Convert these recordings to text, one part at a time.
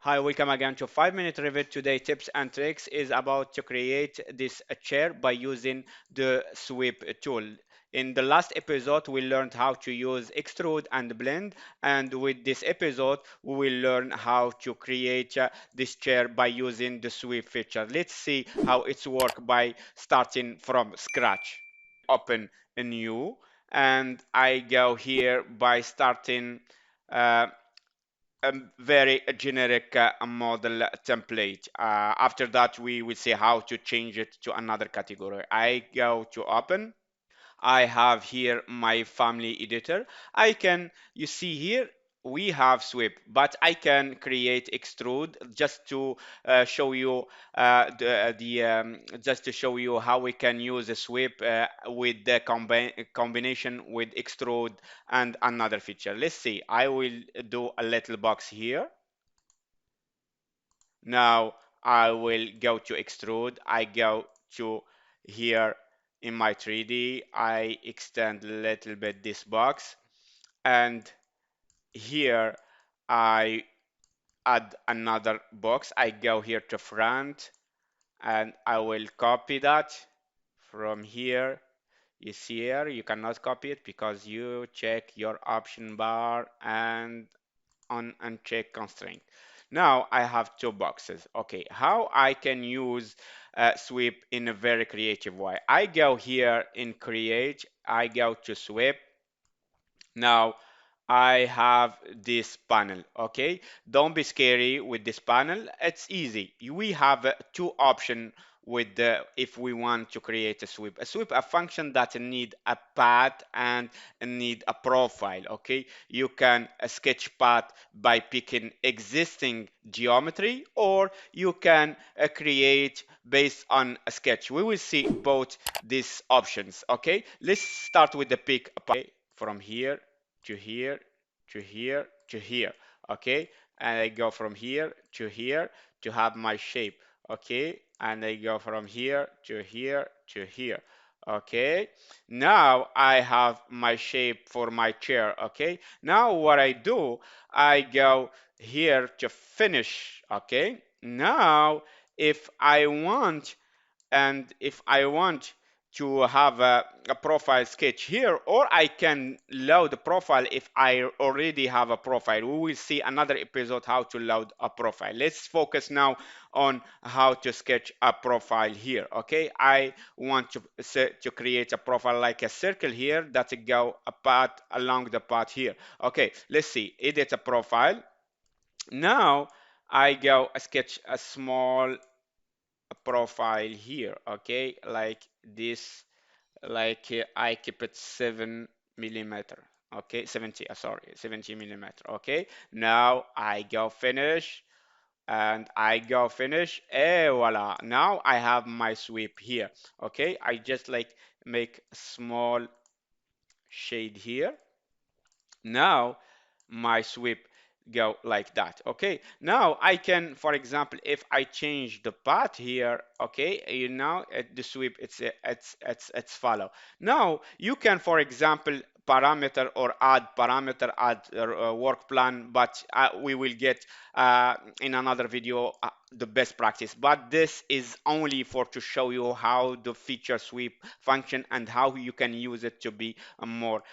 Hi, welcome again to 5 Minute Revit. Today, tips and tricks is about to create this chair by using the sweep tool. In the last episode, we learned how to use extrude and blend, and with this episode, we will learn how to create this chair by using the sweep feature. Let's see how it's work by starting from scratch. Open a new, and I go here by starting. Uh, a very generic model template. After that, we will see how to change it to another category. I go to open. I have here my family editor. You see here, we have sweep, but I can create extrude just to show you just to show you how we can use a sweep with the combination with extrude and another feature. Let's see. I will do a little box here. Now I will go to extrude. I go to here in my 3D. I extend a little bit this box, and here I add another box. I go here to front, and I will copy that from here. You see here, you cannot copy it because you check your option bar and on uncheck constraint. Now I have two boxes. Okay, how I can use sweep in a very creative way. I go here in create, I go to sweep. Now I have this panel. Okay, don't be scary with this panel. It's easy. We have two options with the if we want to create a sweep, a function that need a path and need a profile. Okay, you can sketch path by picking existing geometry, or you can create based on a sketch. We will see both these options. Okay, let's start with the pick a path. Okay, from here to here to here to here. Okay, and I go from here to have my shape. Okay, and I go from here to here to here. Okay, now I have my shape for my chair. Okay, now what I do, I go here to finish. Okay, now if I want if I want to have a profile sketch here, or I can load the profile if I already have a profile. We will see another episode how to load a profile. Let's focus now on how to sketch a profile here. Okay, I want to create a profile like a circle here that go a path along the path here. Okay, let's see. Edit a profile. Now I go sketch a small profile here. Okay, like this, like I keep it 7 millimeter. Okay, 70, sorry, 70 millimeter. Okay, now I go finish, and I go finish, and voila, now I have my sweep here. Okay, I just like make a small shade here. Now my sweep go like that. Okay, now I can, for example, if I change the path here, okay, you know, the sweep, it's follow. Now you can, for example, parameter or add parameter, add work plan, but we will get in another video the best practice. But this is only for to show you how the feature sweep function and how you can use it to be more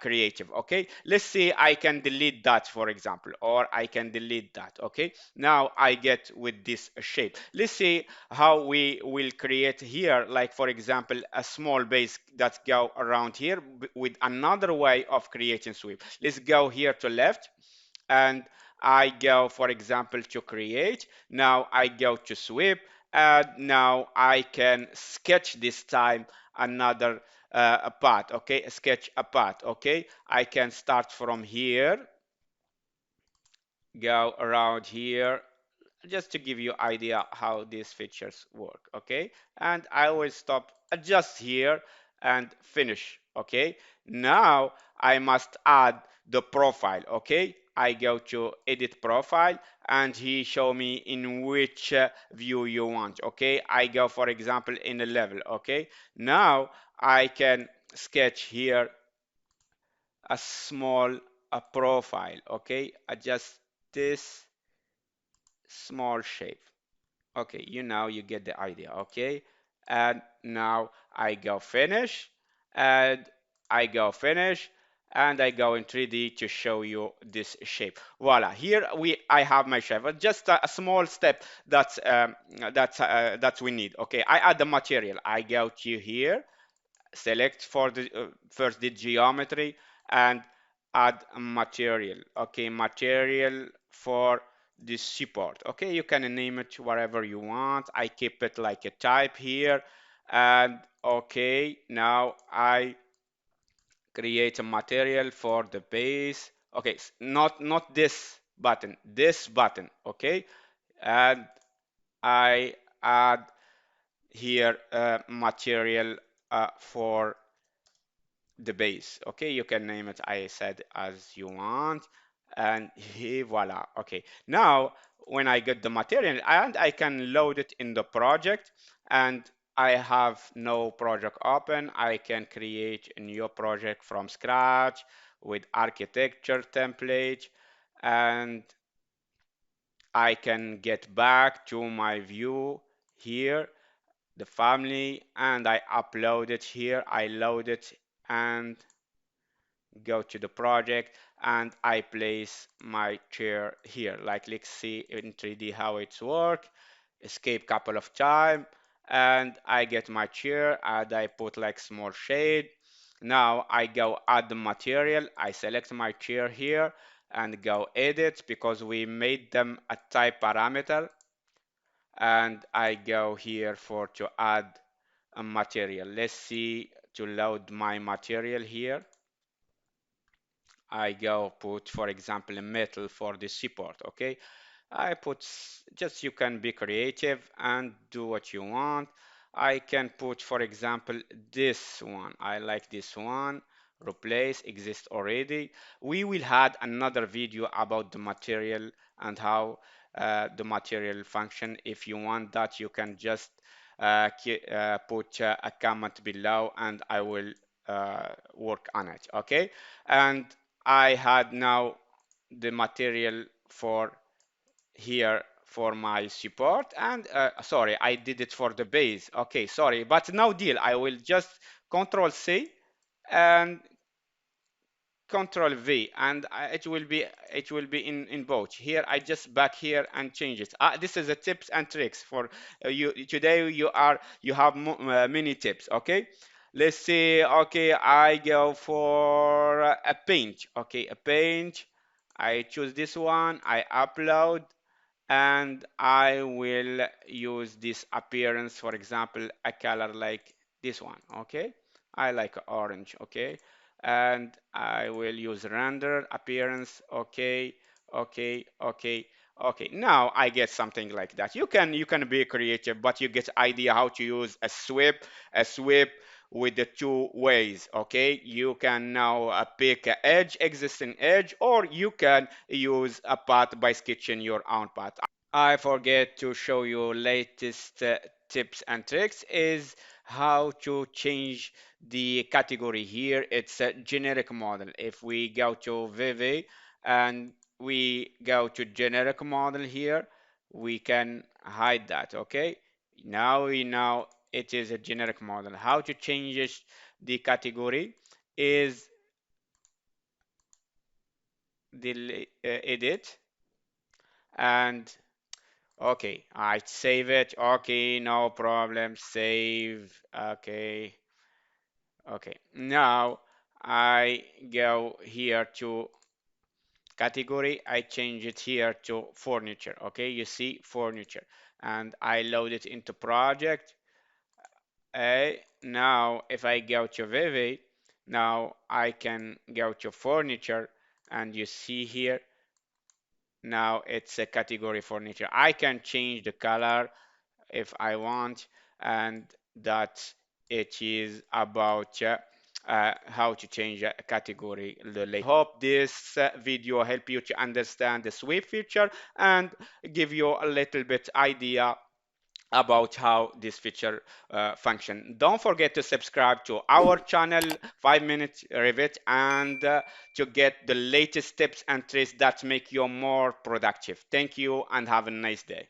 creative. Okay, let's see, I can delete that, for example, or I can delete that. Okay, now I get with this shape. Let's see how we will create here, like for example, a small base that go around here with another way of creating sweep. Let's go here to left, and I go, for example, to create. Now I go to sweep, and now I can sketch this time another a path. Okay, sketch a path. Okay, I can start from here, go around here, just to give you idea how these features work. Okay, and I will stop just here and finish. Okay, now I must add the profile. Okay, I go to edit profile, and he show me in which view you want. Okay, I go, for example, in a level. Okay, now I can sketch here a small profile. Okay, adjust this small shape. Okay, you get the idea, okay? And now I go finish, and I go finish, and I go in 3D to show you this shape. Voila, here I have my shape. Just a small step that's we need. Okay, I add the material. I go to here, select for the first the geometry, and add a material. Okay, material for this support. Okay, you can name it whatever you want. I keep it like a type here, and okay, now I create a material for the base. Okay, not this button. Okay, and I add here material for the base. Okay, you can name it, I said, as you want. And here, voila. Okay, now when I get the material, and I can load it in the project, and I have no project open, I can create a new project from scratch with architecture template, and I can get back to my view here, the family, and I upload it here. I load it and go to the project, and I place my chair here. Like, let's see in 3D how it's work. Escape couple of time, and I get my chair, and I put like small shade. Now I go add the material. I select my chair here and go edit because we made them a type parameter, and I go here for to add a material. Let's see to load my material here. I go put, for example, a metal for the support. Okay, I put, just you can be creative and do what you want. I can put, for example, this one. I like this one. Replace exist already. We will add another video about the material and how the material function. If you want that, you can just put a comment below, and I will work on it. Okay, and I had now the material for here for my support, and sorry, I did it for the base. Okay, sorry, but no deal. I will just Control C and Control V, and it will be in both. Here I just back here and change it. This is a tips and tricks for you today. You have many tips. Okay, let's see. Okay, I go for a paint. Okay, a paint. I choose this one. I upload, and I will use this appearance, for example, a color like this one. Okay, I like orange. Okay, and I will use render appearance. Okay, okay, okay, okay. Now I get something like that. You can be creative, but you get idea how to use a sweep with the two ways. Okay, you can now pick a edge, existing edge, or you can use a path by sketching your own path. I forget to show you latest tips and tricks is how to change the category here. It's a generic model. If we go to Vivi and we go to generic model here, we can hide that. Okay, now we know it is a generic model. How to change the category is the edit, and okay, I save it. Okay, no problem. Save. Okay. Okay. Now I go here to category. I change it here to furniture. Okay, you see furniture, and I load it into project. Now if I go to Vivi, now I can go to furniture, and you see here now it's a category furniture. I can change the color if I want, and that it is about how to change a category. Hope this video help you to understand the sweep feature and give you a little bit idea about how this feature function. Don't forget to subscribe to our channel 5 minutes Revit and to get the latest tips and tricks that make you more productive. Thank you and have a nice day.